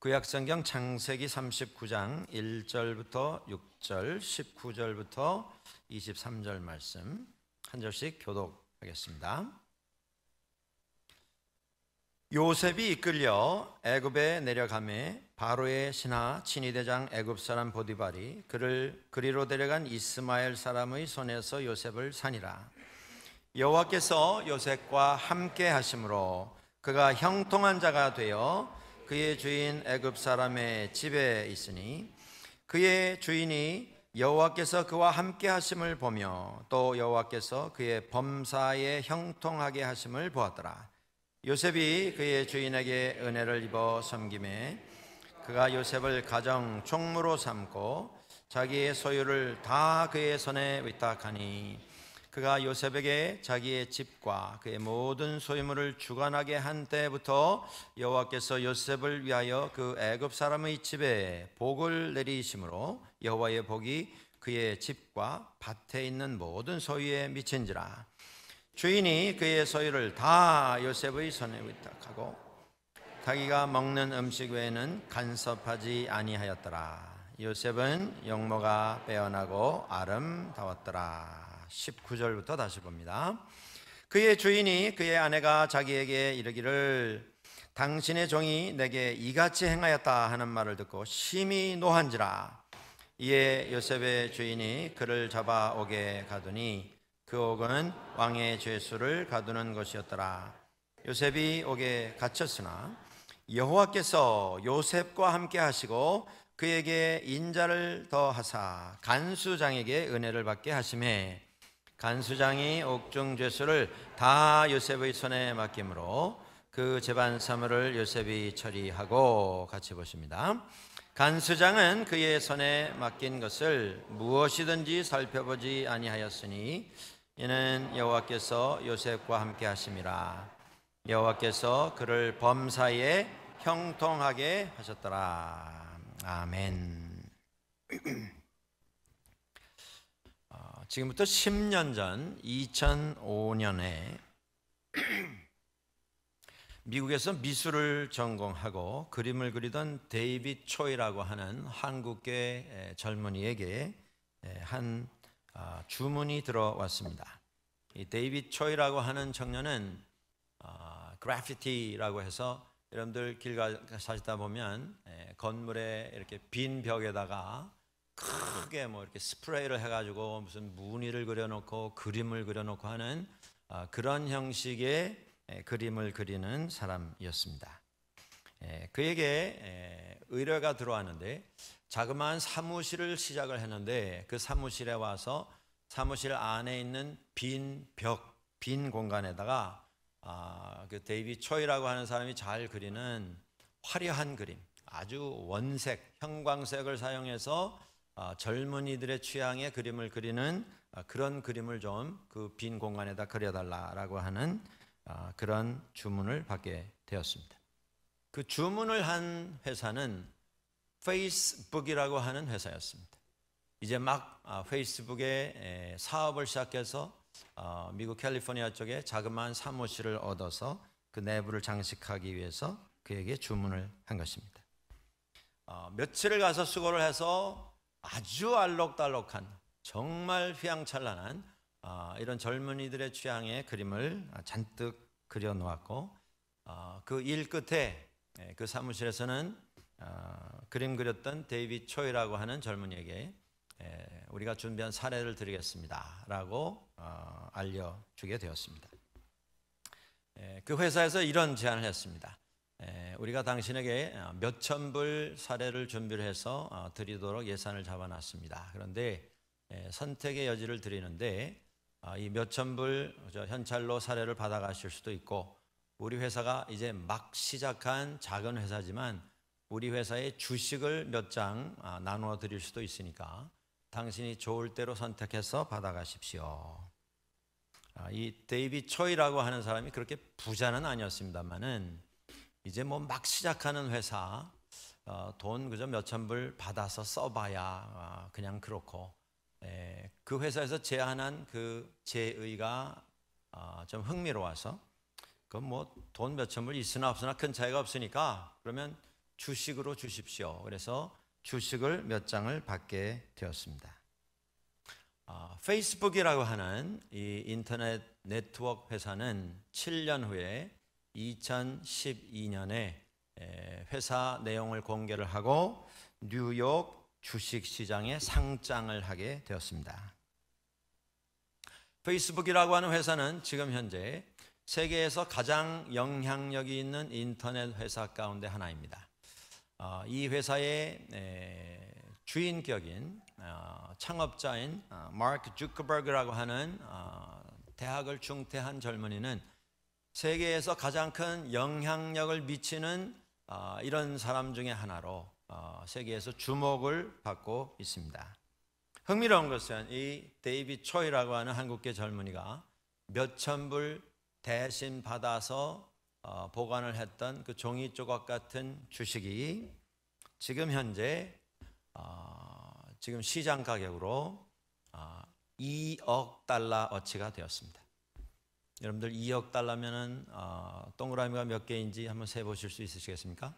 구약성경 창세기 39장 1절부터 6절, 19절부터 23절 말씀 한 절씩 교독하겠습니다. 요셉이 이끌려 애굽에 내려가매 바로의 신하 친위대장 애굽 사람 보디발이 그를 그리로 데려간 이스마엘 사람의 손에서 요셉을 산이라. 여호와께서 요셉과 함께 하심으로 그가 형통한 자가 되어 그의 주인 애굽 사람의 집에 있으니 그의 주인이 여호와께서 그와 함께 하심을 보며 또 여호와께서 그의 범사에 형통하게 하심을 보았더라. 요셉이 그의 주인에게 은혜를 입어 섬김에 그가 요셉을 가정 총무로 삼고 자기의 소유를 다 그의 손에 위탁하니 그가 요셉에게 자기의 집과 그의 모든 소유물을 주관하게 한 때부터 여호와께서 요셉을 위하여 그 애굽 사람의 집에 복을 내리심으로 여호와의 복이 그의 집과 밭에 있는 모든 소유에 미친지라. 주인이 그의 소유를 다 요셉의 손에 위탁하고 자기가 먹는 음식 외에는 간섭하지 아니하였더라. 요셉은 용모가 빼어나고 아름다웠더라. 19절부터 다시 봅니다. 그의 주인이 그의 아내가 자기에게 이르기를 당신의 종이 내게 이같이 행하였다 하는 말을 듣고 심히 노한지라. 이에 요셉의 주인이 그를 잡아 옥에 가두니 그 옥은 왕의 죄수를 가두는 곳이었더라. 요셉이 옥에 갇혔으나 여호와께서 요셉과 함께 하시고 그에게 인자를 더하사 간수장에게 은혜를 받게 하시매 간수장이 옥중 죄수를 다 요셉의 손에 맡김으로 그 재반 사물을 요셉이 처리하고 같이 보십니다. 간수장은 그의 손에 맡긴 것을 무엇이든지 살펴보지 아니하였으니 이는 여호와께서 요셉과 함께 하심이라. 여호와께서 그를 범사에 형통하게 하셨더라. 아멘. 지금부터 10년 전 2005년에 미국에서 미술을 전공하고 그림을 그리던 데이빗 초이라고 하는 한국계 젊은이에게 한 주문이 들어왔습니다. 이 데이빗 초이라고 하는 청년은 그래피티라고 해서 여러분들 길 가시다 보면 건물에 이렇게 빈 벽에다가 크게 뭐 이렇게 스프레이를 해가지고 무슨 무늬를 그려놓고 그림을 그려놓고 하는 그런 형식의 그림을 그리는 사람이었습니다. 그에게 의뢰가 들어왔는데 자그마한 사무실을 시작을 했는데 그 사무실에 와서 사무실 안에 있는 빈 벽, 빈 공간에다가 그 데이빗 초이라고 하는 사람이 잘 그리는 화려한 그림, 아주 원색, 형광색을 사용해서 젊은이들의 취향의 그림을 그리는 그런 그림을 좀 그 빈 공간에다 그려달라라고 하는 그런 주문을 받게 되었습니다. 그 주문을 한 회사는 페이스북이라고 하는 회사였습니다. 이제 막 페이스북에 사업을 시작해서 미국 캘리포니아 쪽에 자그마한 사무실을 얻어서 그 내부를 장식하기 위해서 그에게 주문을 한 것입니다. 며칠을 가서 수고를 해서 아주 알록달록한 정말 휘황찬란한 이런 젊은이들의 취향의 그림을 잔뜩 그려놓았고 그 일 끝에 그 사무실에서는 그림 그렸던 데이빗 초이라고 하는 젊은이에게 우리가 준비한 사례를 드리겠습니다 라고 알려주게 되었습니다. 그 회사에서 이런 제안을 했습니다. 우리가 당신에게 몇천 불 사례를 준비를 해서 드리도록 예산을 잡아놨습니다. 그런데 선택의 여지를 드리는데 이 몇천 불 현찰로 사례를 받아가실 수도 있고 우리 회사가 이제 막 시작한 작은 회사지만 우리 회사의 주식을 몇 장 나누어 드릴 수도 있으니까 당신이 좋을 대로 선택해서 받아가십시오. 이 데이빗 초이라고 하는 사람이 그렇게 부자는 아니었습니다만은 이제 뭐 막 시작하는 회사 돈 그저 몇천 불 받아서 써봐야 그냥 그렇고 그 회사에서 제안한 그 제의가 좀 흥미로워서 그 뭐 돈 몇천 불 있으나 없으나 큰 차이가 없으니까 그러면 주식으로 주십시오. 그래서 주식을 몇 장을 받게 되었습니다. 페이스북이라고 하는 이 인터넷 네트워크 회사는 7년 후에 2012년에 회사 내용을 공개를 하고 뉴욕 주식시장에 상장을 하게 되었습니다. 페이스북이라고 하는 회사는 지금 현재 세계에서 가장 영향력이 있는 인터넷 회사 가운데 하나입니다. 이 회사의 주인격인 창업자인 마크 주커버그라고 하는 대학을 중퇴한 젊은이는 세계에서 가장 큰 영향력을 미치는 이런 사람 중에 하나로 세계에서 주목을 받고 있습니다. 흥미로운 것은 이 데이빗 초이라고 하는 한국계 젊은이가 몇천 불 대신 받아서 보관을 했던 그 종이 조각 같은 주식이 지금 현재 지금 시장 가격으로 2억 달러 어치가 되었습니다. 여러분들 2억 달러면은 동그라미가 몇 개인지 한번 세 보실 수 있으시겠습니까?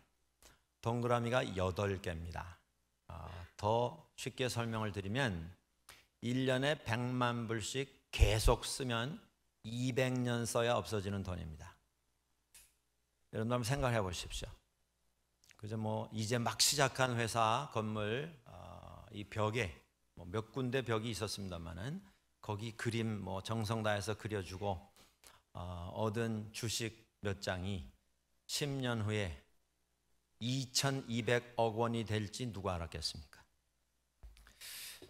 동그라미가 8개입니다. 더 쉽게 설명을 드리면 1년에 100만 불씩 계속 쓰면 200년 써야 없어지는 돈입니다. 여러분 한번 생각해 보십시오. 그저 뭐 이제 막 시작한 회사 건물 이 벽에 뭐 몇 군데 벽이 있었습니다만은 거기 그림 뭐 정성 다해서 그려주고 얻은 주식 몇 장이 10년 후에 2,200억 원이 될지 누가 알았겠습니까?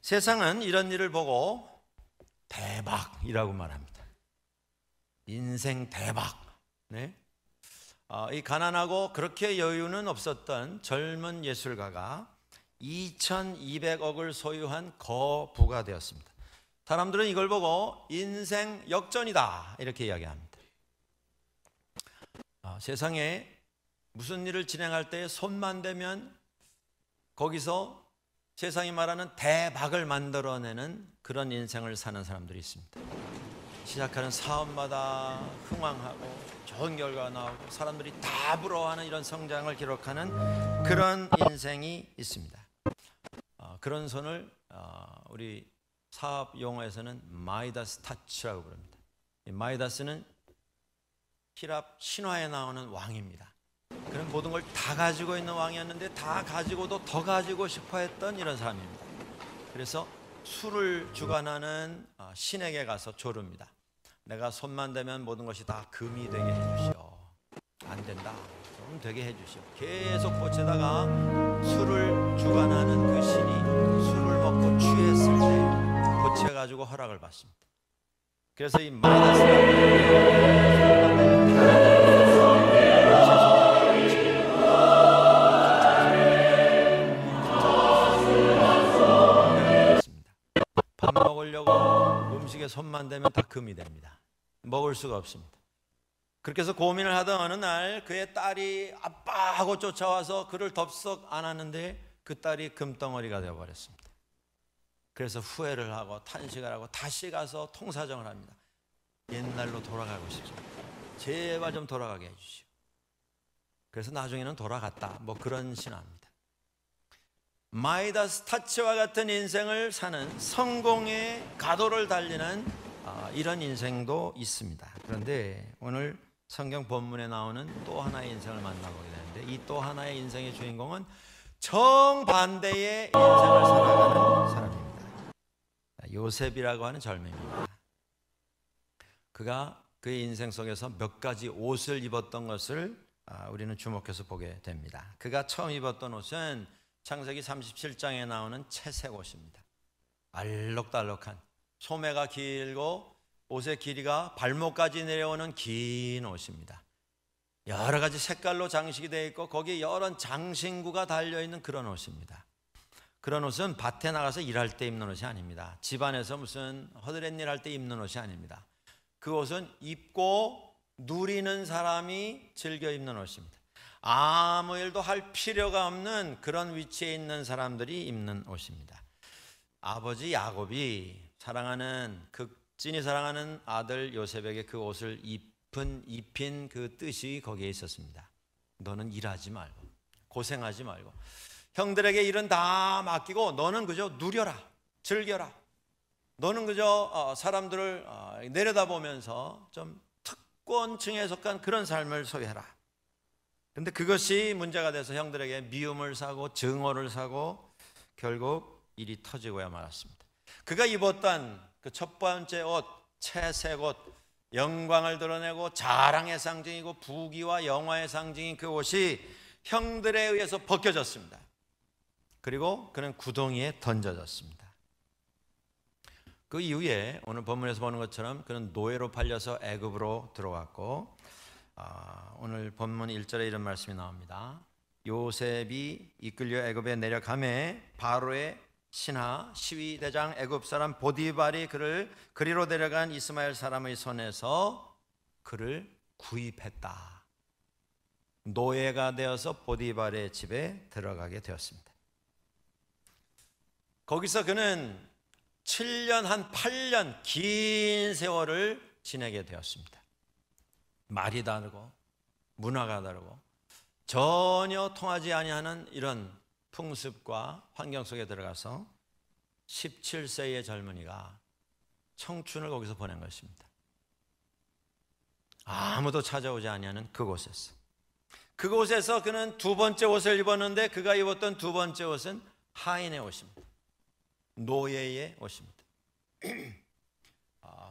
세상은 이런 일을 보고 대박이라고 말합니다. 인생 대박. 네? 이 가난하고 그렇게 여유는 없었던 젊은 예술가가 2,200억을 소유한 거부가 되었습니다. 사람들은 이걸 보고 인생 역전이다 이렇게 이야기합니다. 세상에 무슨 일을 진행할 때 손만 대면 거기서 세상이 말하는 대박을 만들어내는 그런 인생을 사는 사람들이 있습니다. 시작하는 사업마다 흥왕하고 좋은 결과가 나오고 사람들이 다 부러워하는 이런 성장을 기록하는 그런 인생이 있습니다. 그런 손을 우리 사업 용어에서는 마이다스 타치라고 부릅니다. 마이다스는 히랍 신화에 나오는 왕입니다. 그런 모든 걸 다 가지고 있는 왕이었는데 다 가지고도 더 가지고 싶어 했던 이런 사람입니다. 그래서 술을 주관하는 신에게 가서 조릅니다. 내가 손만 대면 모든 것이 다 금이 되게 해주시오. 안 된다. 좀 되게 해주시오. 계속 고치다가 술을 주관하는 그 신이 술을 먹고 취했을 때 고쳐가지고 허락을 받습니다. 그래서 이 밥 먹으려고 음식에 손만 대면 다 금이 됩니다. 먹을 수가 없습니다. 그렇게 해서 고민을 하던 어느 날 그의 딸이 아빠하고 쫓아와서 그를 덥석 안았는데 그 딸이 금덩어리가 되어버렸습니다. 그래서 후회를 하고 탄식을 하고 다시 가서 통사정을 합니다. 옛날로 돌아가고 싶습니다. 제발 좀 돌아가게 해주시오. 그래서 나중에는 돌아갔다. 뭐 그런 신화입니다. 마이다스 타치와 같은 인생을 사는 성공의 가도를 달리는 이런 인생도 있습니다. 그런데 오늘 성경 본문에 나오는 또 하나의 인생을 만나보게 되는데 이 또 하나의 인생의 주인공은 정반대의 인생을 살아가는 사람입니다. 요셉이라고 하는 젊은이입니다. 그가 그의 인생 속에서 몇 가지 옷을 입었던 것을 우리는 주목해서 보게 됩니다. 그가 처음 입었던 옷은 창세기 37장에 나오는 채색 옷입니다. 알록달록한 소매가 길고 옷의 길이가 발목까지 내려오는 긴 옷입니다. 여러 가지 색깔로 장식이 되어 있고 거기에 여러 장신구가 달려있는 그런 옷입니다. 그런 옷은 밭에 나가서 일할 때 입는 옷이 아닙니다. 집안에서 무슨 허드렛 일 할 때 입는 옷이 아닙니다. 그 옷은 입고 누리는 사람이 즐겨 입는 옷입니다. 아무 일도 할 필요가 없는 그런 위치에 있는 사람들이 입는 옷입니다. 아버지 야곱이 사랑하는 극진히 사랑하는 아들 요셉에게 그 옷을 입힌 그 뜻이 거기에 있었습니다. 너는 일하지 말고 고생하지 말고 형들에게 일은 다 맡기고 너는 그저 누려라, 즐겨라. 너는 그저 사람들을 내려다보면서 좀 특권층에 속한 그런 삶을 소유해라. 그런데 그것이 문제가 돼서 형들에게 미움을 사고 증오를 사고 결국 일이 터지고야 말았습니다. 그가 입었던 그 첫 번째 옷, 채색 옷, 영광을 드러내고 자랑의 상징이고 부귀와 영화의 상징인 그 옷이 형들에 의해서 벗겨졌습니다. 그리고 그는 구덩이에 던져졌습니다. 그 이후에 오늘 본문에서 보는 것처럼 그는 노예로 팔려서 애굽으로 들어왔고, 오늘 본문 1절에 이런 말씀이 나옵니다. 요셉이 이끌려 애굽에 내려가매 바로의 신하 시위대장 애굽 사람 보디발이 그를 그리로 데려간 이스마엘 사람의 손에서 그를 구입했다. 노예가 되어서 보디발의 집에 들어가게 되었습니다. 거기서 그는 7년 한 8년 긴 세월을 지내게 되었습니다. 말이 다르고 문화가 다르고 전혀 통하지 아니하는 이런 풍습과 환경 속에 들어가서 17세의 젊은이가 청춘을 거기서 보낸 것입니다. 아무도 찾아오지 아니하는 그곳에서. 그곳에서 그는 두 번째 옷을 입었는데 그가 입었던 두 번째 옷은 하인의 옷입니다. 노예의 옷입니다.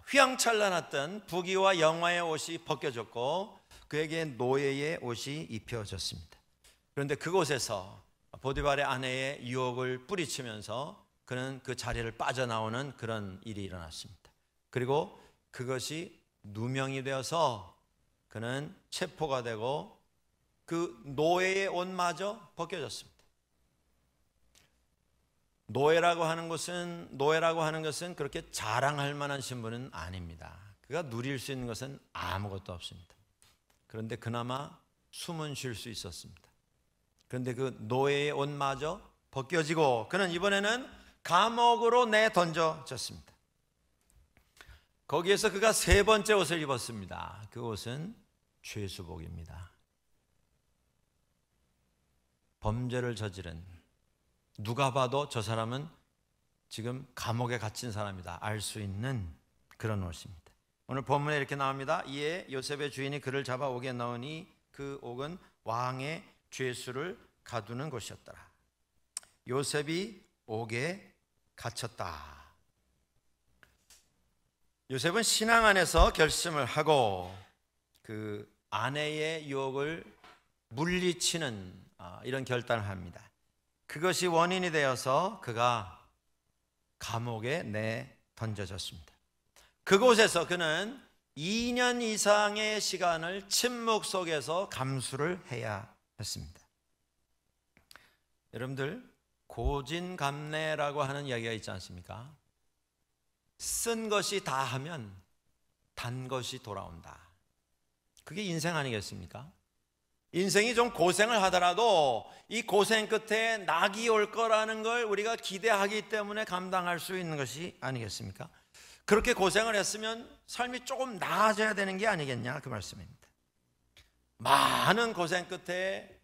휘황찬란했던 부귀와 영화의 옷이 벗겨졌고 그에게 노예의 옷이 입혀졌습니다. 그런데 그곳에서 보디발의 아내의 유혹을 뿌리치면서 그는 그 자리를 빠져나오는 그런 일이 일어났습니다. 그리고 그것이 누명이 되어서 그는 체포가 되고 그 노예의 옷마저 벗겨졌습니다. 노예라고 하는 것은 그렇게 자랑할 만한 신분은 아닙니다. 그가 누릴 수 있는 것은 아무것도 없습니다. 그런데 그나마 숨은 쉴 수 있었습니다. 그런데 그 노예의 옷마저 벗겨지고 그는 이번에는 감옥으로 내던져졌습니다. 거기에서 그가 세 번째 옷을 입었습니다. 그 옷은 죄수복입니다. 범죄를 저지른, 누가 봐도 저 사람은 지금 감옥에 갇힌 사람이다 알 수 있는 그런 옷입니다. 오늘 본문에 이렇게 나옵니다. 이에 요셉의 주인이 그를 잡아 옥에 넣으니 그 옥은 왕의 죄수를 가두는 곳이었더라. 요셉이 옥에 갇혔다. 요셉은 신앙 안에서 결심을 하고 그 아내의 유혹을 물리치는 이런 결단을 합니다. 그것이 원인이 되어서 그가 감옥에 내던져졌습니다. 그곳에서 그는 2년 이상의 시간을 침묵 속에서 감수를 해야 했습니다. 여러분들 고진감래라고 하는 이야기가 있지 않습니까? 쓴 것이 다 하면 단 것이 돌아온다. 그게 인생 아니겠습니까? 인생이 좀 고생을 하더라도 이 고생 끝에 낙이 올 거라는 걸 우리가 기대하기 때문에 감당할 수 있는 것이 아니겠습니까? 그렇게 고생을 했으면 삶이 조금 나아져야 되는 게 아니겠냐 그 말씀입니다. 많은 고생 끝에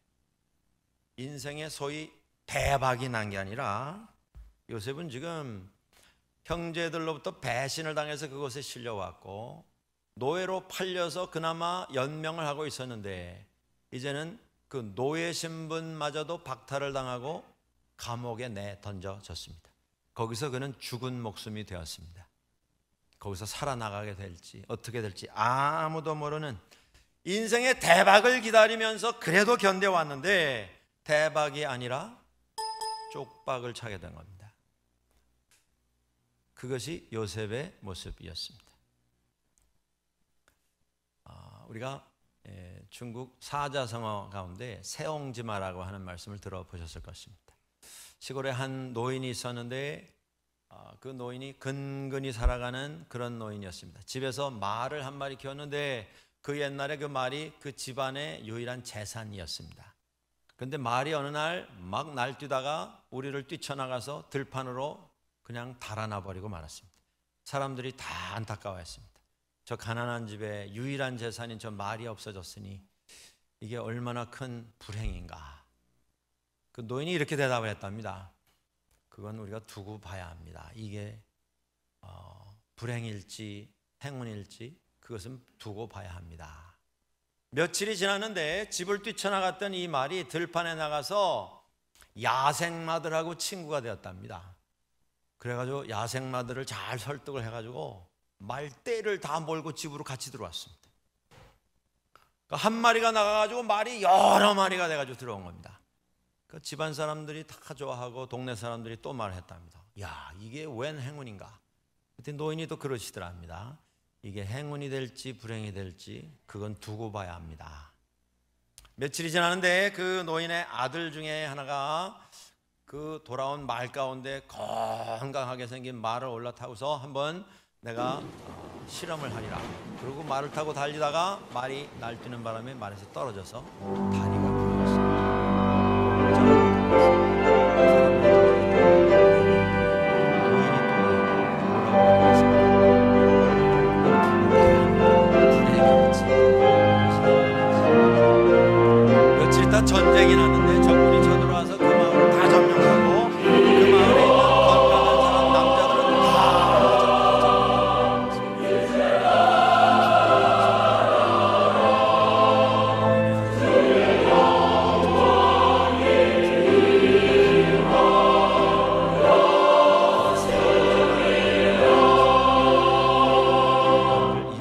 인생에 소위 대박이 난 게 아니라 요셉은 지금 형제들로부터 배신을 당해서 그곳에 실려왔고 노예로 팔려서 그나마 연명을 하고 있었는데 이제는 그 노예 신분마저도 박탈을 당하고 감옥에 내던져졌습니다. 거기서 그는 죽은 목숨이 되었습니다. 거기서 살아나가게 될지 어떻게 될지 아무도 모르는 인생의 대박을 기다리면서 그래도 견뎌왔는데 대박이 아니라 쪽박을 차게 된 겁니다. 그것이 요셉의 모습이었습니다. 우리가 중국 사자성어 가운데 세옹지마라고 하는 말씀을 들어보셨을 것입니다. 시골에 한 노인이 있었는데 그 노인이 근근히 살아가는 그런 노인이었습니다. 집에서 말을 한 마리 키웠는데 그 옛날에 그 말이 그 집안의 유일한 재산이었습니다. 그런데 말이 어느 날 막 날뛰다가 우리를 뛰쳐나가서 들판으로 그냥 달아나 버리고 말았습니다. 사람들이 다 안타까워했습니다. 저 가난한 집에 유일한 재산인 저 말이 없어졌으니 이게 얼마나 큰 불행인가. 그 노인이 이렇게 대답을 했답니다. 그건 우리가 두고 봐야 합니다. 이게 불행일지 행운일지 그것은 두고 봐야 합니다. 며칠이 지났는데 집을 뛰쳐나갔던 이 말이 들판에 나가서 야생마들하고 친구가 되었답니다. 그래가지고 야생마들을 잘 설득을 해가지고 말떼를 다 몰고 집으로 같이 들어왔습니다. 한 마리가 나가가지고 말이 여러 마리가 돼가지고 들어온 겁니다. 그 집안 사람들이 다 좋아하고 동네 사람들이 또 말했답니다. 야, 이게 웬 행운인가? 그때 노인이 또 그러시더랍니다. 이게 행운이 될지 불행이 될지 그건 두고 봐야 합니다. 며칠이 지나는데 그 노인의 아들 중에 하나가 그 돌아온 말 가운데 건강하게 생긴 말을 올라타고서 한번 내가 실험을 하리라. 그리고 말을 타고 달리다가 말이 날뛰는 바람에 말에서 떨어져서 다리가 부러졌습니다. 며칠 있다 전쟁이 났는데 적군이 쳐들어와서 그 마을을 다 점령하고 그 마을에 있는 건강한 사람 남자들은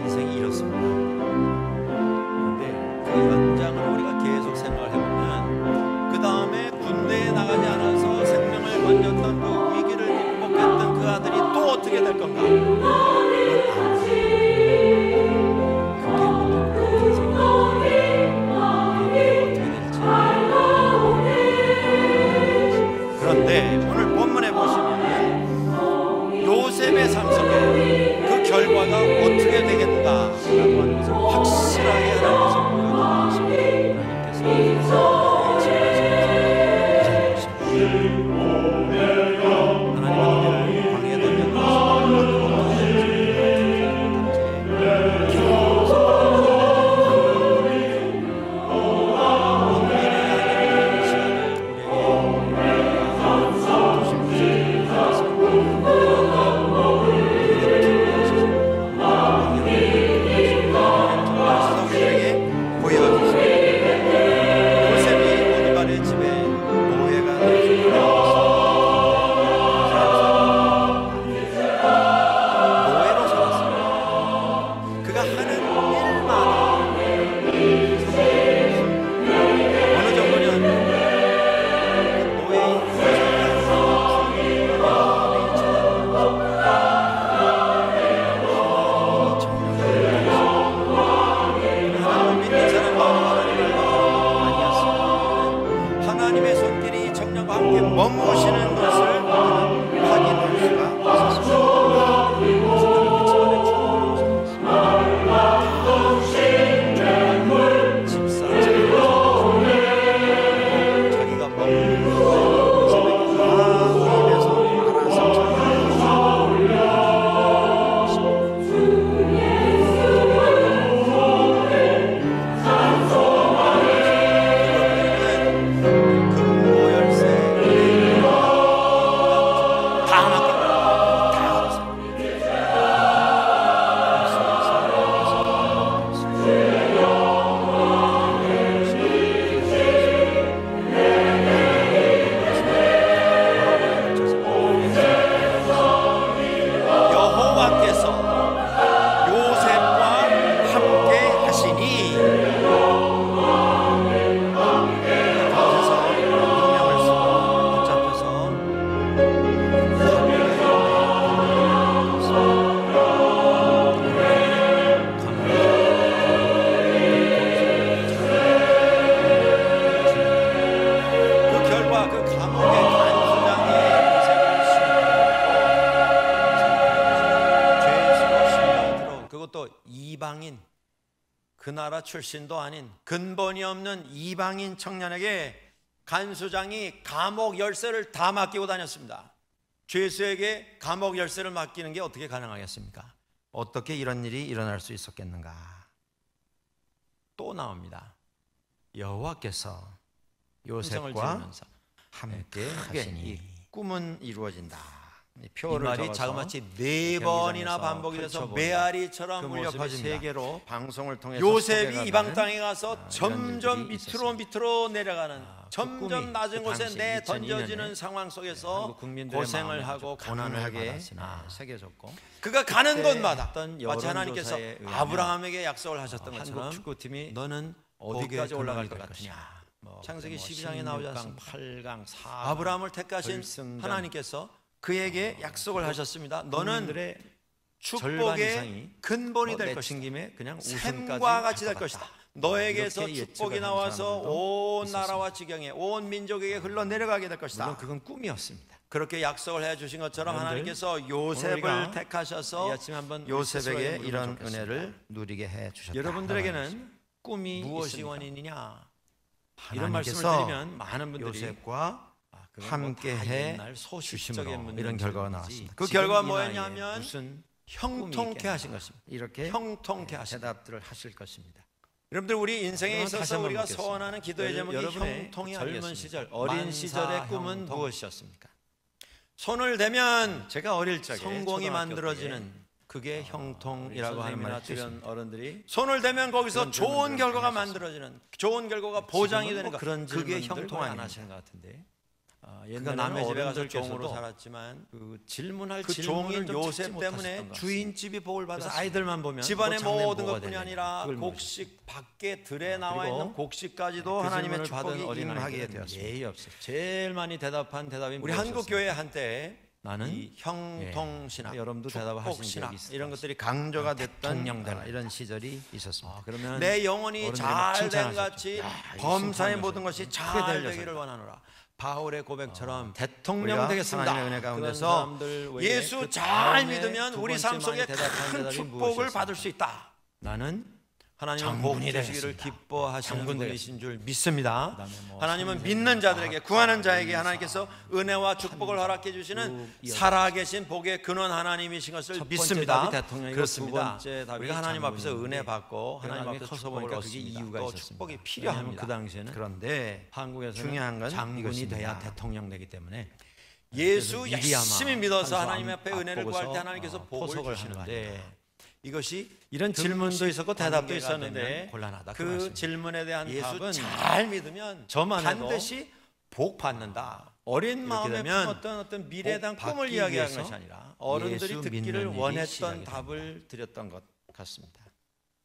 인생이 이렇습니다. 그런데 그 현장을 우리가 계속 생각을 해보면 그 다음에 군대에 나가지 않아서 생명을 건졌던 그 위기를 극복했던 그 아들이 또 어떻게 될 건가? 그런데 오늘 본문에 보시면 요셉의 삶 속에 그 결과가 어떻게 되겠는가 라고 하는 것을 확실하게 하나님께서 보여주셨습니다. 하나님께서 머무시는 것을 확인할 수가 있었습니다. 집사 자기가 머무는 것을 다 입에서 알아서 이방인, 그 나라 출신도 아닌 근본이 없는 이방인 청년에게 간수장이 감옥 열쇠를 다 맡기고 다녔습니다. 죄수에게 감옥 열쇠를 맡기는 게 어떻게 가능하겠습니까? 어떻게 이런 일이 일어날 수 있었겠는가? 또 나옵니다. 여호와께서 요셉과 함께 크게 하시니. 이 꿈은 이루어진다. 이 이 표를 말이 적어서 자그마치 4번이나 반복이 돼서 메아리처럼 울려 퍼집니다. 세계로 방송을 통해서 요셉이 소개가 이방 되는 땅에 가서 점점 일들이 밑으로 밑으로 내려가는 점점 꿈이 낮은 그 곳에 당시 내 2002년에 던져지는 상황 속에서 한국 국민들의 고생을 마음에 하고 아주 고난을 가난하게 받았으나 새겨졌고, 그가 가는 그때 곳마다 어떤 마치 하나님께서 여론조사에 의하면 아브라함에게 약속을 하셨던 한국 것처럼 축구팀이 너는 어디까지 어디까지 올라갈 것 될 같으냐. 뭐 창세기 그때 12장에 나오지 않습니까? 8강, 4강 아브라함을 택하신 결승전. 하나님께서 그에게 약속을 하셨습니다. 너는 절반 축복의 이상이 근본이 될 내 것이다. 김에 그냥 우승까지 샘과 같이 될 할 것 것이다. 같다. 너에게서 이렇게 축복이 예측을 나와서 하는 사람들도 온 나라와 지경에 온 민족에게 흘러 내려가게 될 것이다. 물론 그건 꿈이었습니다. 그렇게 약속을 해 주신 것처럼 여러분들, 하나님께서 오늘 요셉을 우리가 택하셔서 이 아침에 한번 요셉에게 스스로에게 이런 물으면 좋겠습니다. 은혜를 누리게 해 주셨다. 여러분들에게는 꿈이 무엇이 있습니까? 원인이냐? 이런 말씀을 하나님께서 드리면 많은 분들이 요셉과 그건 함께 뭐 다 해 옛날 소식적인 주심으로 문제인지 이런 결과가 모르지. 나왔습니다. 그 지금 결과가 이 뭐였냐면 나이에 무슨 형통케 하신 것입니다. 이렇게 형통케 하신 것. 대답들을 하실 것입니다. 여러분들 우리 인생에 그러면 다시 있어서 한번 우리가 묻겠습니다. 소원하는 기도의 제목이 여러분의 형통이 젊은 아니겠습니까? 시절, 어린 시절의 꿈은 만사형통. 무엇이었습니까? 손을 대면 제가 어릴 적에 성공이 초등학교 만들어지는 그게 형통이라고 하는 말을 주변 뜻입니다. 어른들이 손을 대면 거기서 그런 좋은 질문들을 결과가 많이 만들어지는 좋은 결과가 보장이 지금은 되는 뭐 것. 그런 그게 질문들 형통 거의 안 아닙니까? 하시는 것 같은데 그가 옛날에는 남의 집에 가서 어른들께서도 종으로 살았지만 그 질문할 그 질문을 종인 좀 찾지 요셉 못하셨던 때문에 것 같습니다. 주인집이 복을 그래서 받았습니다. 아이들만 보면 집안의 장래 모든 뭐가 것뿐이 되느냐, 아니라 그걸 곡식 밖에 들에 나와 그리고 있는 곡식까지도 그 하나님의 질문을 받은 축복이 임하게 어린아이들은 되었습니다. 예의 없어요. 제일 많이 대답한 대답이 우리 한국 무엇이었습니까? 교회 한때 나는 이 형통신학, 여러분도 대답하신 축복신학 적이 있을 이런 것 것들이 강조가 됐던 대통령들 이런 시절이 있었습니다. 그러면 내 영혼이 어른들이 잘 막 된 칭찬하셨죠. 같이 야, 이 범사의 칭찬하면서 모든 것이 크게 잘 달려서 되기를 원하노라. 바울의 고백처럼 대통령 우리가 되겠습니다. 하나님의 은혜 그런 가운데서 사람들 외에 예수 그 잘 다음에 믿으면 두 우리 번째 삶 속에 많이 대답한 큰 대답이 축복을 무엇이었습니까? 받을 수 있다. 나는 하나님은 복 장군이 주시기를 되겠습니다. 기뻐하시는 장군 분이신 줄 믿습니다. 그다음에 뭐 하나님은 선생, 믿는 자들에게 과학자, 구하는 자에게 의사, 하나님께서 은혜와 축복을 허락해 주시는 쭉 이어서 살아계신 복의 근원 하나님이신 것을 첫 번째 믿습니다. 답이 대통령이고 그렇습니다. 두 번째 답이 우리가 하나님 앞에서 장군인데 은혜 받고 하나님 나중에 앞에서 커서 축복을 보니까 그게 얻습니다. 이유가 또 있었습니다. 축복이 왜냐하면 필요합니다. 그 당시에는 그런데 한국에서는 중요한 건 장군이 이것입니다. 돼야 대통령 되기 때문에 예수 그래서 열심히 믿어서 한수 하나님 앞에 은혜를 앞보고서, 구할 때 하나님께서 복을 포석을 하는 거 주시는데 아닙니까? 이것이 이런 질문도 있었고 대답도 관계가 있었는데 되면 곤란하다. 그 질문에 대한 예수 답은 잘 믿으면 저만 해도 반드시 복 받는다. 어린 이렇게 마음에 되면 품었던 어떤 미래에 대한 복 꿈을 받기 이야기하는 위해서 것이 아니라 어른들이 예수 듣기를 믿는 일이 원했던 시작이 답을 드렸던 것 같습니다.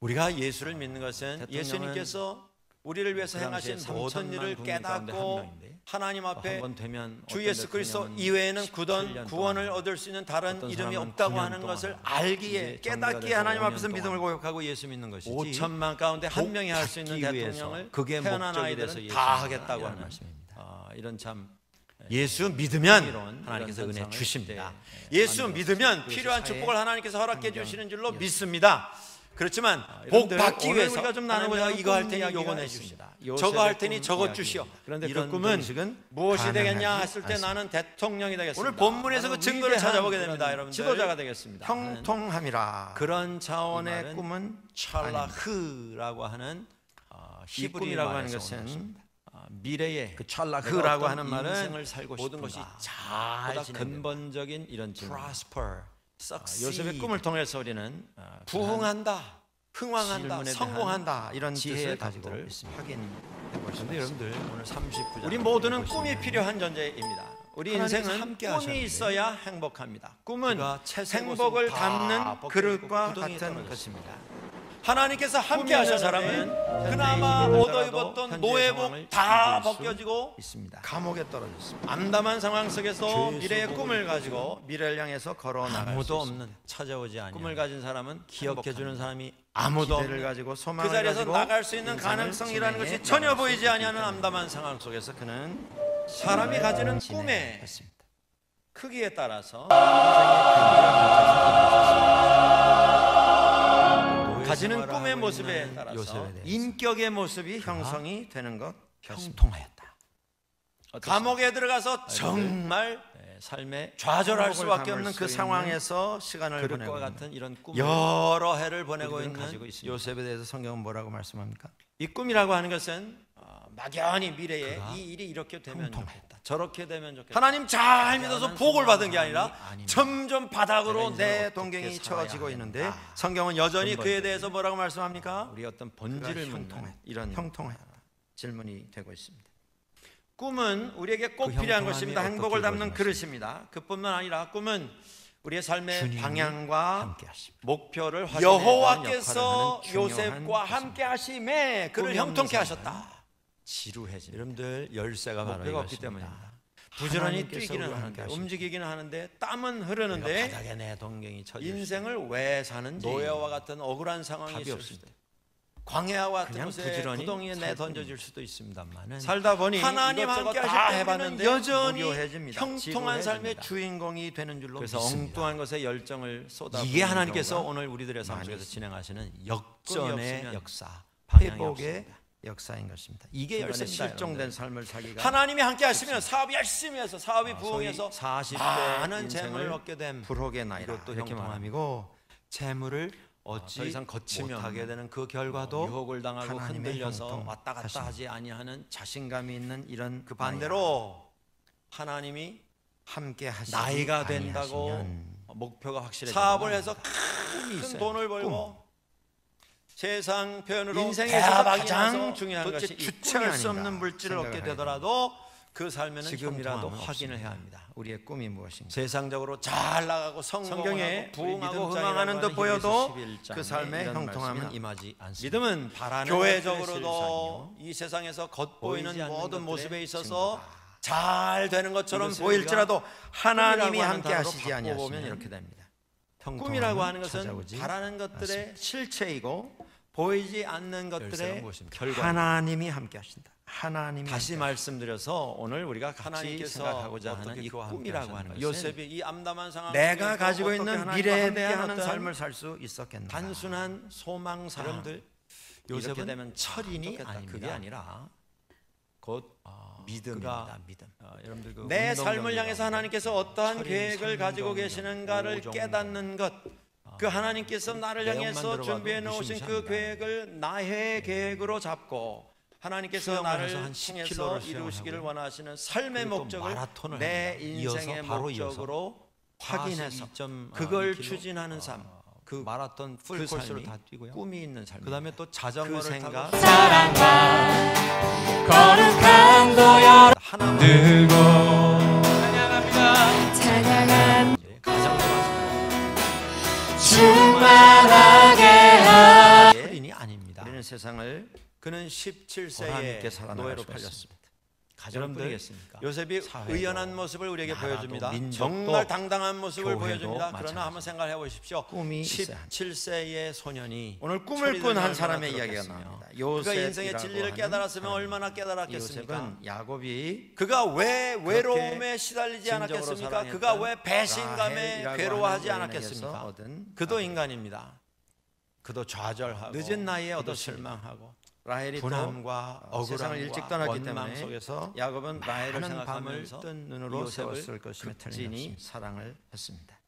우리가 예수를 믿는 것은 대통령은 예수님께서 우리를 위해서 그 당시에 행하신 모든 3천만 일을 국민 가운데 한 깨닫고 명인데 하나님 앞에 한번 되면 주 어떤 예수 그리스도 대통령은 이외에는 18년 구원을 동안, 얻을 수 있는 다른 어떤 이름이 사람은 없다고 9년 하는 동안, 것을 이제 알기에 정리가 깨닫기에 돼서 하나님 5년 앞에서 믿음을 동안 고백하고 예수 믿는 것이지 5천만 가운데 한 복 명이 할 수 있는 받기 대통령을 위해서 그게 태어난 목적이 돼서 아이들은 예수 다 믿는다, 하겠다고 이런 하는 말씀입니다. 이런 참 예수 믿으면 이런 하나님께서 은혜 현상을 주십니다. 네, 예수 만들었습니다. 믿으면 그것이 필요한 사회의 축복을 하나님께서 허락해 환경, 주시는 줄로 예. 믿습니다. 그렇지만 복 여러분들, 받기 오늘 위해서 우리가 좀 하나님 내가 이거 할 테니 이야기가 요거 있습니다. 내주십니다. 저거 할 테니 요셉의 저거 꿈 주시오. 이야기입니다. 그런데 이런 그 꿈은 음식은 무엇이 되겠냐 했을 때 않습니다. 나는 대통령이 되겠습니다. 오늘 본문에서 나는 그 증거를 위대한 찾아보게 그런 됩니다, 여러분들. 지도자가 되겠습니다. 형통함이라 그런 이 차원의 말은 꿈은 찰라흐라고 하는 이 히브리 꿈이라고 하는 말에서 것은 오는 것입니다. 미래의 그 내가 찰라흐라고 어떤 하는 말은 인생을 살고 모든 것이 싶은가. 잘 보다 진행된다. 근본적인 이런 질문. prosper, succeed, 요셉의 꿈을 통해서 우리는 부흥한다, 흥왕한다, 질문에 대한 성공한다 이런 지혜의 뜻을 가지고 답들을 있습니다. 확인해 그런데 보시면 여러분들 오늘 39장 우리 모두는 꿈이 필요한 존재입니다. 우리 하나님께서 인생은 함께 꿈이 하셨는데 있어야 행복합니다. 꿈은 그가 채색 행복을 옷을 다 담는 벗겨지고 그릇과 구덩이에 같은 떨어졌습니다. 것입니다. 하나님께서 함께 꿈이 하신 있는 사람은 사람은 그나마 현재 얻어 시민이더라도 입었던 현재의 노예복 상황을 다 이길 수 벗겨지고 있습니다. 감옥에 떨어졌습니다. 암담한 상황 속에서 죄의 미래의 수복을 꿈을 가지고 미래를 향해서 걸어 나갈 수 아무도 있습니다. 없는 찾아오지 않는 꿈을 가진 사람은 기억해 주는 행복합니다. 사람이 아무도 기대를 없는 가지고 그 소망을 자리에서 가지고 나갈 수 있는 인생을 가능성이라는 진행해 것이 전혀 나갈 수 보이지 있기 아니하는 때문에 암담한 상황 속에서 그는 사람이 가지는 꿈의 진행했습니다. 크기에 따라서 가지는 꿈의 모습에 따라서 요셉에 대해서 인격의 모습이 형성이 되는 것 형통하였다. 감옥에 들어가서 정말 삶에 좌절할 행복을 수밖에 담을 없는 수 그 있는 상황에서 시간을 그릇과 보내고 같은 이런 꿈을 여러 해를 보내고 우리는 있는 가지고 있습니다. 요셉에 대해서 성경은 뭐라고 말씀합니까? 이 꿈이라고 하는 것은 막연히 미래에 그가 이 일이 이렇게 되면 형통했다. 좋겠다, 저렇게 되면 좋겠다, 하나님 잘 믿어서 복을 받은 게 아니라 아닙니다. 점점 바닥으로 내가 내 인생을 동경이 어떻게 살아야 처지고 있는데 하는가. 성경은 여전히 그에 근본적인 대해서 뭐라고 말씀합니까? 우리 어떤 본질을 묻는 이런 형통해 질문이 되고 있습니다. 꿈은 우리에게 꼭 그 필요한 형통함이 것입니다. 어떻게 행복을 담는 이루어지는 그릇입니다. 그뿐만 아니라 꿈은 우리의 삶의 주님이 방향과 함께 하십니다. 목표를 확인하는 역할을 여호와께서 하는 중요한 요셉과 함께 하심에 그를 꿈이 형통케 없는 하셨다. 지루해집니다. 여러분들 열쇠가 바로 목표가 없기 이것입니다. 때문입니다. 부지런히 하나님께서 뛰기는 우리와 하는데 함께 하십니다. 움직이기는 하는데 땀은 내가 흐르는데 바닥에 내 동경이 처지 인생을 왜 사는지 노예와 같은 억울한 상황이 답이 있을 없습니다. 수도, 광야와 같은 그냥 곳에 부지런히 구덩이에 내 살 던져질 수도 있습니다만은 살다 보니 하나님 이것저것 함께 다 하실 때 해봤는데 우리는 여전히 무료해집니다. 형통한 삶의 지루해집니다. 주인공이 되는 줄로 그래서 믿습니다. 엉뚱한 것에 열정을 쏟아 이게 하나님께서 오늘 우리들의 삶 많이 속에서 있습니다. 진행하시는 꿈이 역전의 없으면 역사, 방향이 회복의 없습니다. 역사인 것입니다. 이게 세간에 열쇠입니다. 실종된 여러분들. 삶을 살기가 하나님이 함께 하시면 사업이 열심히 해서 사업이 부흥해서 40대 많은 인생을 재물을 얻게 됨, 불혹의 나이다. 이것도 이렇게 형통함이고, 말함이고 재물을 더 얻지 이상 거치면 못하게 되는 그 결과도 유혹을 당하고 하나님의 흔들려서 형통 왔다 갔다 하십니다. 하지 아니하는 자신감이 있는 이런 그 반대로 하나님이 함께 하시지 나이가 된다고 아니하시면 목표가 확실해 사업을 해서 꿈이 큰 있어요. 돈을 벌고 세상 표현으로 인생에서 대박이 가장 나서 중요한 도대체 것이 이 주체할 꿈이 수 없는 아닌가 물질을 얻게 생각을 되더라도 그 삶에는 지금이라도 지금이라도 확인을 없습니다. 해야 합니다. 우리의 꿈이 무엇인가? 세상적으로 잘 나가고 성공하고 성경에 부흥하고 우리 흥망하는 듯 믿음장이라고 보여도 하는 그 그 삶의 삶의 형통함은 형통함은 임하지 않습니다. 믿음은 바라는 교회적으로도 이 세상에서 겉보이는 보이지 않는 모든 것들의 모습에 있어서 증거다. 잘 되는 것처럼 이것을 보일지라도 하나님이 꿈이라고 하는 함께 단어로 하시지 바꿔보면 아니하시면 이렇게 됩니다. 형통함은 꿈이라고 하는 것은 찾아오지 바라는 것들의 않습니다. 실체이고 보이지 않는 열쇠가 것들의 무엇입니까? 결과. 하나님이 함께 하신다. 하나님이 다시 함께 말씀드려서 오늘 우리가 같이 하나님께서 생각하고자 하는 어떻게 이 그와 함께 꿈이라고 하는 하시는 것은 요셉이 이 암담한 상황 내가 속에서 가지고 어떻게 있는 하나님과 미래에 함께하는 대한 어떤 삶을 살 수 있었겠나? 단순한 소망 사항, 여러분들, 이렇게 요셉은 되면 철인이 좋겠다. 아닙니다. 그게 아니라 곧 믿음입니다. 믿음. 여러분들 그 내 운동 삶을 경기가 향해서 하나님께서 어떠한 철인 계획을 가지고 성경, 계시는가를 오종 깨닫는 것, 그 하나님께서 나를 내용만 향해서 들어봐도 준비해 놓으신 그 무시무시합니다. 계획을 나의 계획으로 잡고 하나님께서 수영을 나를 해서 한 통해서 10km 를 이루시기를 수영하고요. 원하시는 삶의 그리고 또 목적을 마라톤을 내 합니다. 이어서 인생의 바로 목적으로 확인해서 42.2 그걸 킬로, 추진하는 삶, 그 마라톤 풀 그 코스로 삶이 다 뛰고요. 꿈이 있는 삶. 그다음에 또 자전거를 그 생각, 타고 사랑과 거룩한 도열 하나만 들고 찬양함 가장 충만하게 하 철인이 아닙니다. 우리는 세상을 그는 보람 있게 17세에 살아나갈 노예로 수가 팔렸습니다. 여러분들, 가정뿐이겠습니까? 요셉이 사회도, 의연한 모습을 우리에게 나라도, 보여줍니다. 민족도, 정말 당당한 모습을 교회도 보여줍니다. 그러나 마찬가지입니다. 한번 생각해 보십시오. 꿈이 있어야 합니다. 17세의 소년이 오늘 꿈을 철이 꾼 한 얼마나 사람의 이야기가 그렇겠으며 나옵니다. 그가 요셉이라고 인생의 진리를 하는 깨달았으면 사람입니다. 얼마나 깨달았겠습니까? 요셉은 야곱이 그가 왜 그렇게 외로움에 시달리지 진정으로 않았겠습니까? 사랑했던 그가 왜 배신감에 라헬이라고 괴로워하지 하는 않았겠습니까? 여인에게서 얻은 그도 아들. 인간입니다. 그도 좌절하고 늦은 나이에 그도 얻었습니다. 실망하고 라헬이 분함과 또 세상을 억울함과 일찍 떠났기 원망 때문에 속에서 야곱은 라헬을 많은 생각하면서 밤을 뜬 눈으로 요셉을 세웠을 것임에 극진히 틀림없습니다. 사랑을 했습니다.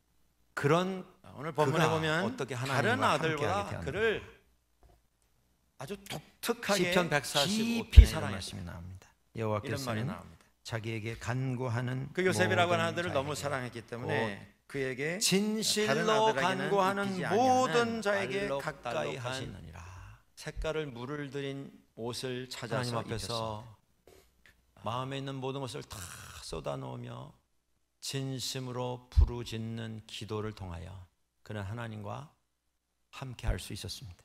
그런 오늘 본문에 그가 보면 어떻게 하나님과 다른 함께하게 아들보다 되었는가. 그를 아주 독특하게 시편 145 깊이 편에 이런 사랑했습니다. 말씀이 나옵니다. 이런 말이 여호와께서는 나옵니다. 자기에게 간구하는 그 요셉이라고 하는 모든 아들을 너무 자에게 사랑했기 때문에 그에게 다른 진실로 아들에게는 간구하는 입히지 모든 아니하는 자에게 알록 가까이 달록 한 하시느니라. 색깔을 물을 들인 옷을 찾아서 하나님 앞에서 마음에 있는 모든 것을 다 쏟아놓으며 진심으로 부르짖는 기도를 통하여 그는 하나님과 함께 할 수 있었습니다.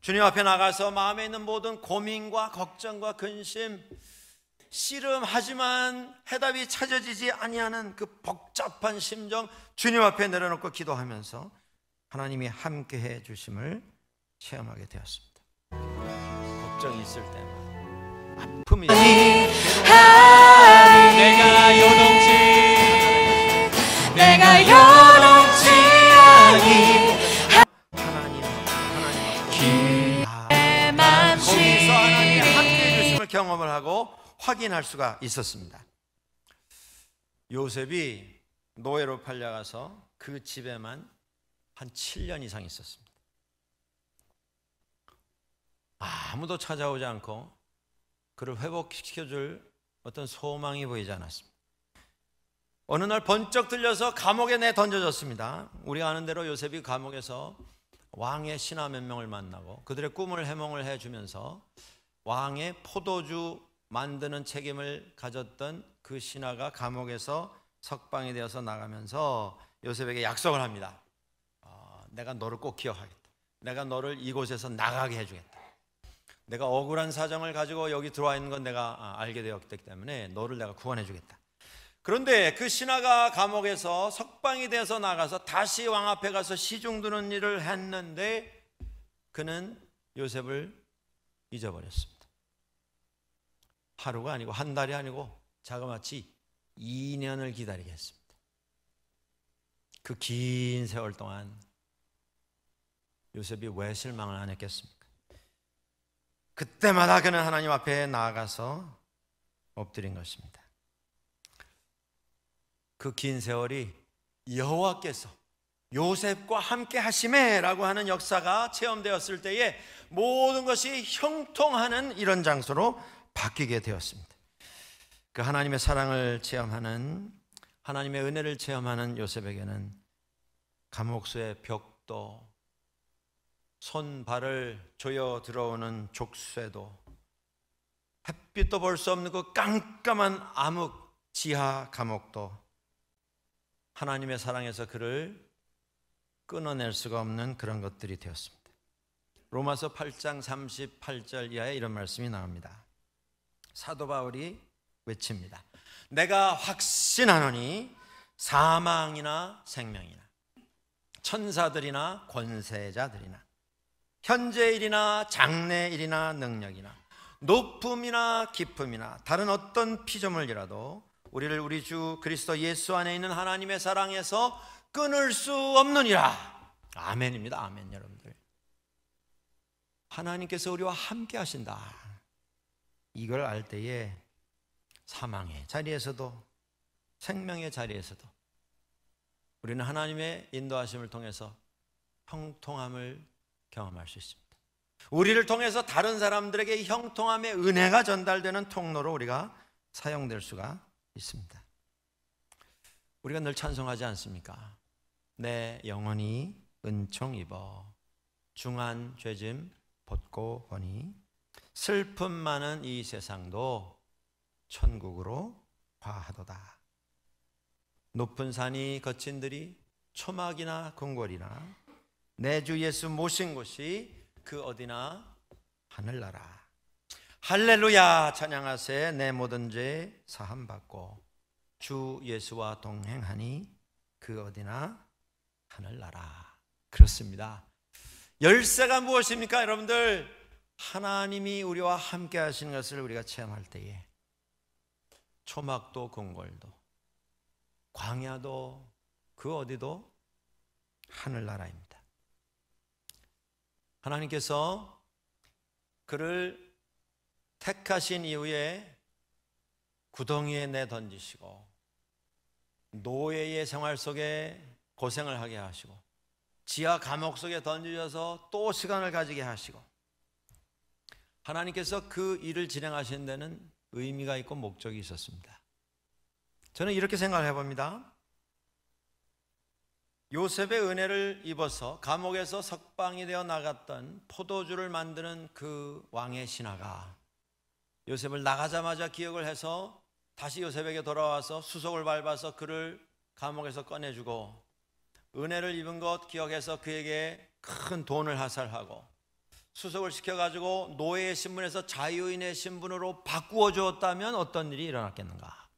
주님 앞에 나가서 마음에 있는 모든 고민과 걱정과 근심, 씨름하지만 해답이 찾아지지 아니하는 그 복잡한 심정 주님 앞에 내려놓고 기도하면서 하나님이 함께해 주심을 체험하게 되었습니다. 걱정이 있을 때만, 아픔이 있을 때만 내가 요동치 내가 요동치 아니 하나님 맘 거기서 하나님이 함께해 주심을 경험을 하고 확인할 수가 있었습니다. 요셉이 노예로 팔려가서 그 집에만 한 7년 이상 있었습니다. 아무도 찾아오지 않고 그를 회복시켜줄 어떤 소망이 보이지 않았습니다. 어느 날 번쩍 들려서 감옥에 던져졌습니다. 우리가 아는 대로 요셉이 감옥에서 왕의 신하 몇 명을 만나고 그들의 꿈을 해몽을 해주면서 왕의 포도주 만드는 책임을 가졌던 그 신하가 감옥에서 석방이 되어서 나가면서 요셉에게 약속을 합니다. 내가 너를 꼭 기억하겠다. 내가 너를 이곳에서 나가게 해주겠다. 내가 억울한 사정을 가지고 여기 들어와 있는 건 내가 알게 되었기 때문에 너를 내가 구원해 주겠다. 그런데 그 신하가 감옥에서 석방이 돼서 나가서 다시 왕 앞에 가서 시중 드는 일을 했는데 그는 요셉을 잊어버렸습니다. 하루가 아니고 한 달이 아니고 자그마치 2년을 기다리게 했습니다. 그 긴 세월 동안 요셉이 왜 실망을 안 했겠습니까? 그때마다 그는 하나님 앞에 나아가서 엎드린 것입니다. 그 긴 세월이 여호와께서 요셉과 함께 하심에라고 하는 역사가 체험되었을 때에 모든 것이 형통하는 이런 장소로 바뀌게 되었습니다. 그 하나님의 사랑을 체험하는, 하나님의 은혜를 체험하는 요셉에게는 감옥수의 벽도, 손 발을 조여 들어오는 족쇄도, 햇빛도 볼 수 없는 그 깜깜한 암흑 지하 감옥도 하나님의 사랑에서 그를 끊어낼 수가 없는 그런 것들이 되었습니다. 로마서 8장 38절 이하에 이런 말씀이 나옵니다. 사도 바울이 외칩니다. 내가 확신하노니 사망이나 생명이나 천사들이나 권세자들이나 현재일이나 장래일이나 능력이나 높음이나 깊음이나 다른 어떤 피조물이라도 우리를 우리 주 그리스도 예수 안에 있는 하나님의 사랑에서 끊을 수 없느니라. 아멘입니다. 아멘. 여러분들, 하나님께서 우리와 함께 하신다, 이걸 알 때에 사망의 자리에서도 생명의 자리에서도 우리는 하나님의 인도하심을 통해서 형통함을 경험할 수 있습니다. 우리를 통해서 다른 사람들에게 형통함의 은혜가 전달되는 통로로 우리가 사용될 수가 있습니다. 우리가 늘 찬송하지 않습니까? 내 영혼이 은총 입어 중한 죄짐 벗고 보니 슬픔 많은 이 세상도 천국으로 화하도다. 높은 산이 거친 들이 초막이나 궁궐이나 내 주 예수 모신 곳이 그 어디나 하늘나라. 할렐루야 찬양하세. 내 모든 죄 사함받고 주 예수와 동행하니 그 어디나 하늘나라. 그렇습니다. 열쇠가 무엇입니까? 여러분들, 하나님이 우리와 함께 하시는 것을 우리가 체험할 때에 초막도 궁궐도 광야도 그 어디도 하늘나라입니다. 하나님께서 그를 택하신 이후에 구덩이에 내던지시고 노예의 생활 속에 고생을 하게 하시고 지하 감옥 속에 던지셔서 또 시간을 가지게 하시고, 하나님께서 그 일을 진행하시는 데는 의미가 있고 목적이 있었습니다. 저는 이렇게 생각을 해봅니다. 요셉의 은혜를 입어서 감옥에서 석방이 되어 나갔던 포도주를 만드는 그 왕의 신하가 요셉을 나가자마자 기억을 해서 다시 요셉에게 돌아와서 수속을 밟아서 그를 감옥에서 꺼내주고 은혜를 입은 것 기억해서 그에게 큰 돈을 하살하고 수속을 시켜가지고 노예의 신분에서 자유인의 신분으로 바꾸어 주었다면 어떤 일이 일어났겠는가?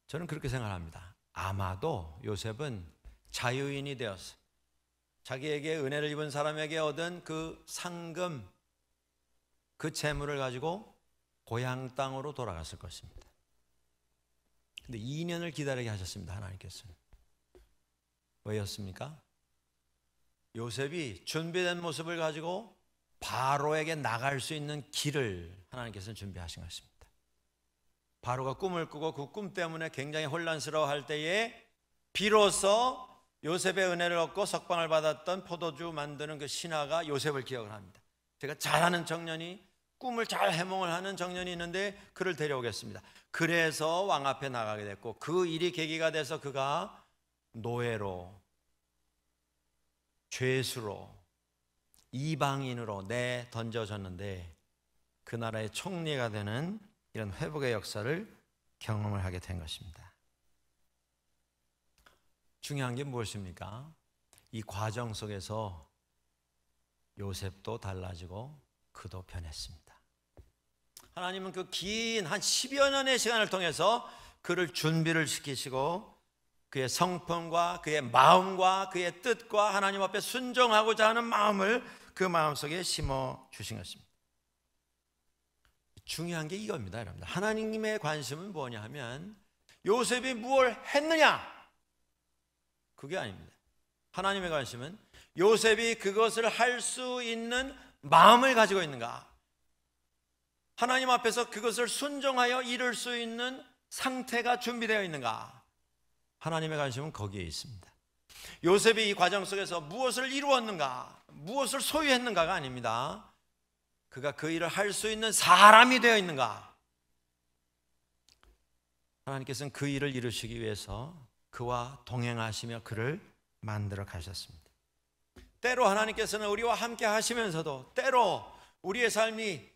저는 그렇게 생각합니다. 아마도 요셉은 자유인이 되어서 자기에게 은혜를 입은 사람에게 얻은 그 상금, 그 재물을 가지고 고향 땅으로 돌아갔을 것입니다. 근데 2년을 기다리게 하셨습니다. 하나님께서는. 왜였습니까? 요셉이 준비된 모습을 가지고 바로에게 나갈 수 있는 길을 하나님께서는 준비하신 것입니다. 바로가 꿈을 꾸고 그 꿈 때문에 굉장히 혼란스러워할 때에 비로소 요셉의 은혜를 얻고 석방을 받았던 포도주 만드는 그 신하가 요셉을 기억을 합니다. 제가 잘하는 청년이, 꿈을 잘 해몽을 하는 청년이 있는데 그를 데려오겠습니다. 그래서 왕 앞에 나가게 됐고, 그 일이 계기가 돼서 그가 노예로, 죄수로, 이방인으로 내던져졌는데 그 나라의 총리가 되는 이런 회복의 역사를 경험을 하게 된 것입니다. 중요한 게 무엇입니까? 이 과정 속에서 요셉도 달라지고 그도 변했습니다. 하나님은 그 긴 한 10여 년의 시간을 통해서 그를 준비를 시키시고 그의 성품과 그의 마음과 그의 뜻과 하나님 앞에 순종하고자 하는 마음을 그 마음속에 심어 주신 것입니다. 중요한 게 이겁니다, 여러분들. 하나님의 관심은 뭐냐 하면 요셉이 무엇을 했느냐, 그게 아닙니다. 하나님의 관심은 요셉이 그것을 할 수 있는 마음을 가지고 있는가, 하나님 앞에서 그것을 순종하여 이룰 수 있는 상태가 준비되어 있는가. 하나님의 관심은 거기에 있습니다. 요셉이 이 과정 속에서 무엇을 이루었는가, 무엇을 소유했는가가 아닙니다. 그가 그 일을 할 수 있는 사람이 되어 있는가. 하나님께서는 그 일을 이루시기 위해서 그와 동행하시며 그를 만들어 가셨습니다. 때로 하나님께서는 우리와 함께 하시면서도 때로 우리의 삶이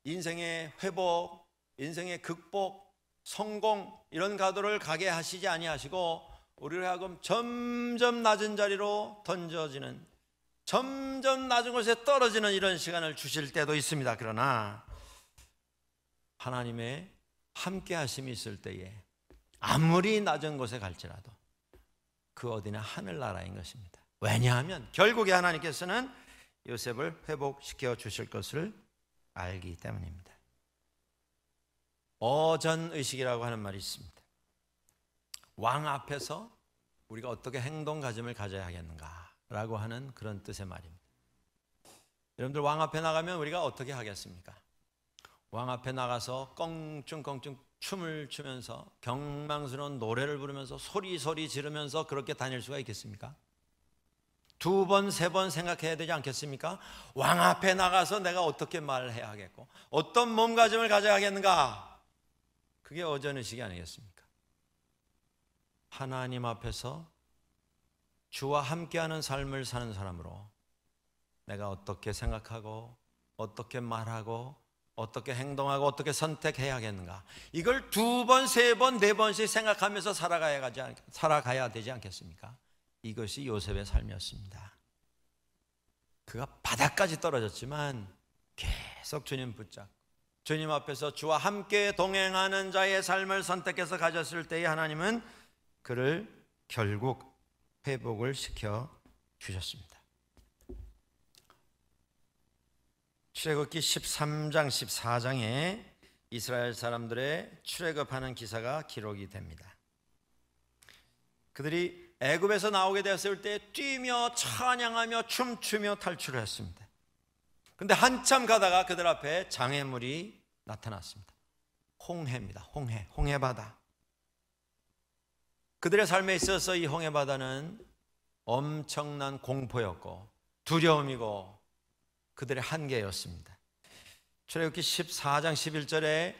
인생의 회복, 인생의 극복, 성공 이런 가도를 가게 하시지 아니하시고 우리를 하여금 점점 낮은 자리로 던져지는, 점점 낮은 곳에 떨어지는 이런 시간을 주실 때도 있습니다. 그러나 하나님의 함께 하심이 있을 때에 아무리 낮은 곳에 갈지라도 그 어디나 하늘나라인 것입니다. 왜냐하면 결국에 하나님께서는 요셉을 회복시켜 주실 것을 알기 때문입니다. 어전의식이라고 하는 말이 있습니다. 왕 앞에서 우리가 어떻게 행동가짐을 가져야 하겠는가라고 하는 그런 뜻의 말입니다. 여러분들, 왕 앞에 나가면 우리가 어떻게 하겠습니까? 왕 앞에 나가서 껑충껑충 춤을 추면서 경망스러운 노래를 부르면서 소리 지르면서 그렇게 다닐 수가 있겠습니까? 두 번, 세 번 생각해야 되지 않겠습니까? 왕 앞에 나가서 내가 어떻게 말을 해야 하겠고 어떤 몸가짐을 가져야 하겠는가? 그게 어전의식이 아니겠습니까? 하나님 앞에서 주와 함께하는 삶을 사는 사람으로 내가 어떻게 생각하고 어떻게 말하고 어떻게 행동하고 어떻게 선택해야 하겠는가, 이걸 두 번, 세 번, 네 번씩 생각하면서 살아가야 되지 않겠습니까? 이것이 요셉의 삶이었습니다. 그가 바닥까지 떨어졌지만 계속 주님 붙잡고 주님 앞에서 주와 함께 동행하는 자의 삶을 선택해서 가졌을 때에 하나님은 그를 결국 회복을 시켜 주셨습니다. 출애굽기 13장 14장에 이스라엘 사람들의 출애굽하는 기사가 기록이 됩니다. 그들이 애굽에서 나오게 되었을 때 뛰며 찬양하며 춤추며 탈출을 했습니다. 그런데 한참 가다가 그들 앞에 장애물이 나타났습니다. 홍해입니다. 홍해바다. 그들의 삶에 있어서 이 홍해바다는 엄청난 공포였고 두려움이고 그들의 한계였습니다. 출애굽기 14장 11절에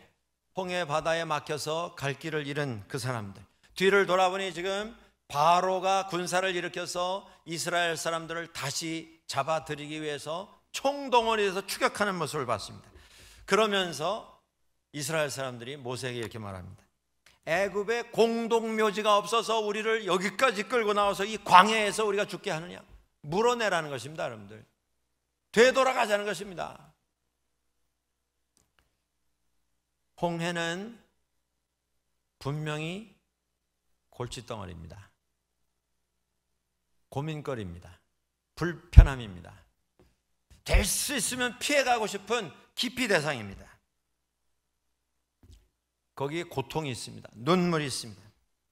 홍해바다에 막혀서 갈 길을 잃은 그 사람들, 뒤를 돌아보니 지금 바로가 군사를 일으켜서 이스라엘 사람들을 다시 잡아들이기 위해서 총동원해서 추격하는 모습을 봤습니다. 그러면서 이스라엘 사람들이 모세에게 이렇게 말합니다. 애굽에 공동묘지가 없어서 우리를 여기까지 끌고 나와서 이 광야에서 우리가 죽게 하느냐, 물어내라는 것입니다. 여러분들, 되돌아가자는 것입니다. 홍해는 분명히 골칫덩어리입니다. 고민거리입니다. 불편함입니다. 될 수 있으면 피해가고 싶은 기피 대상입니다. 거기에 고통이 있습니다. 눈물이 있습니다.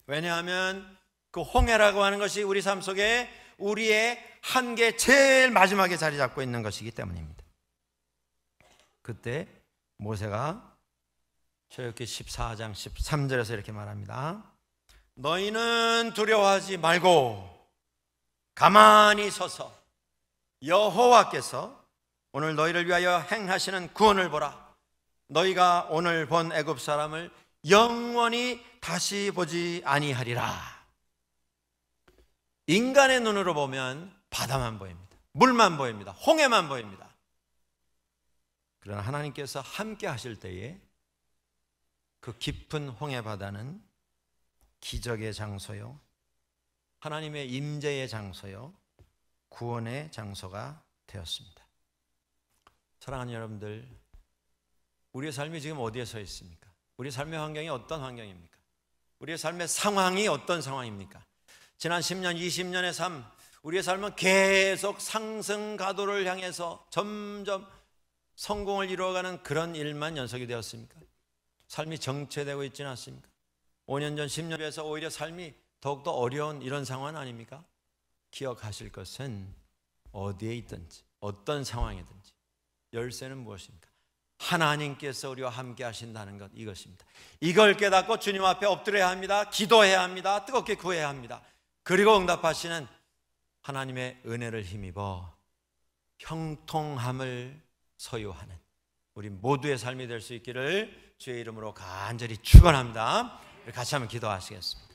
왜냐하면 그 홍해라고 하는 것이 우리 삶 속에 우리의 한계 제일 마지막에 자리 잡고 있는 것이기 때문입니다. 그때 모세가 출애굽기 14장 13절에서 이렇게 말합니다. 너희는 두려워하지 말고 가만히 서서 여호와께서 오늘 너희를 위하여 행하시는 구원을 보라. 너희가 오늘 본 애굽 사람을 영원히 다시 보지 아니하리라. 인간의 눈으로 보면 바다만 보입니다. 물만 보입니다. 홍해만 보입니다. 그러나 하나님께서 함께 하실 때에 그 깊은 홍해 바다는 기적의 장소요, 하나님의 임재의 장소요, 구원의 장소가 되었습니다. 사랑하는 여러분들, 우리의 삶이 지금 어디에 서 있습니까? 우리의 삶의 환경이 어떤 환경입니까? 우리의 삶의 상황이 어떤 상황입니까? 지난 10년, 20년의 삶, 우리의 삶은 계속 상승 가도를 향해서 점점 성공을 이루어가는 그런 일만 연속이 되었습니까? 삶이 정체되고 있지는 않습니까? 5년 전, 10년 에서 오히려 삶이 더욱더 어려운 이런 상황 아닙니까? 기억하실 것은 어디에 있든지 어떤 상황이든지 열쇠는 무엇입니까? 하나님께서 우리와 함께 하신다는 것, 이것입니다. 이걸 깨닫고 주님 앞에 엎드려야 합니다. 기도해야 합니다. 뜨겁게 구해야 합니다. 그리고 응답하시는 하나님의 은혜를 힘입어 형통함을 소유하는 우리 모두의 삶이 될 수 있기를 주의 이름으로 간절히 축원합니다. 같이 한번 기도하시겠습니다.